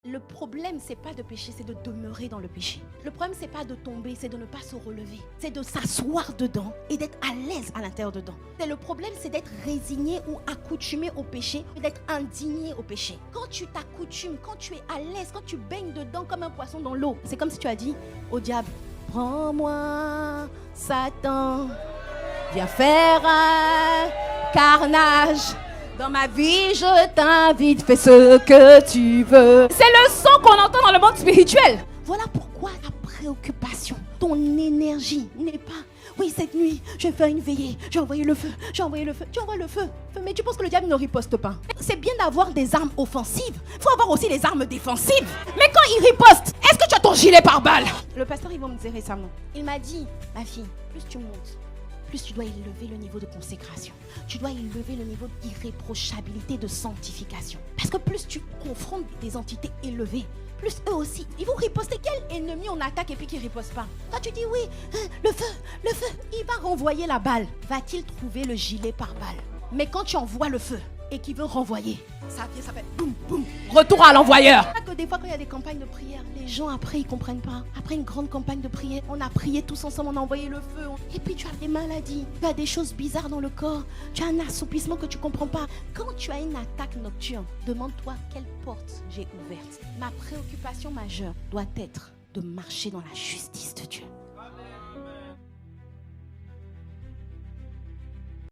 Le problème, c'est pas de pécher, c'est de demeurer dans le péché. Le problème, c'est pas de tomber, c'est de ne pas se relever. C'est de s'asseoir dedans et d'être à l'aise à l'intérieur dedans. Le problème, c'est d'être résigné ou accoutumé au péché et d'être indigné au péché. Quand tu t'accoutumes, quand tu es à l'aise, quand tu baignes dedans comme un poisson dans l'eau, c'est comme si tu as dit au diable, prends-moi, Satan, viens faire un carnage. Dans ma vie, je t'invite, fais ce que tu veux. C'est le son qu'on entend dans le monde spirituel. Voilà pourquoi ta préoccupation, ton énergie n'est pas... Oui, cette nuit, je vais faire une veillée, j'ai envoyé le feu, j'ai envoyé le feu. Tu envoies le feu, mais tu penses que le diable ne riposte pas. C'est bien d'avoir des armes offensives, il faut avoir aussi les armes défensives. Mais quand il riposte, est-ce que tu as ton gilet pare-balles? Le pasteur, il va me dire récemment, il m'a dit, ma fille, plus tu montes, plus tu dois élever le niveau de consécration. Tu dois élever le niveau d'irréprochabilité, de sanctification. Parce que plus tu confrontes des entités élevées, plus eux aussi, ils vont riposter. Quel ennemi on attaque et puis qui ne riposte pas? Quand tu dis oui, le feu, il va renvoyer la balle. Va-t-il trouver le gilet par balle? Mais quand tu envoies le feu et qu'il veut renvoyer, ça vient, ça fait boum, boum, retour à l'envoyeur. Que des fois quand il y a des campagnes de prière, les gens après ils comprennent pas. Après une grande campagne de prière, on a prié tous ensemble, on a envoyé le feu. Et puis tu as des maladies, tu as des choses bizarres dans le corps, tu as un assoupissement que tu comprends pas. Quand tu as une attaque nocturne, demande-toi quelle porte j'ai ouverte. Ma préoccupation majeure doit être de marcher dans la justice de Dieu.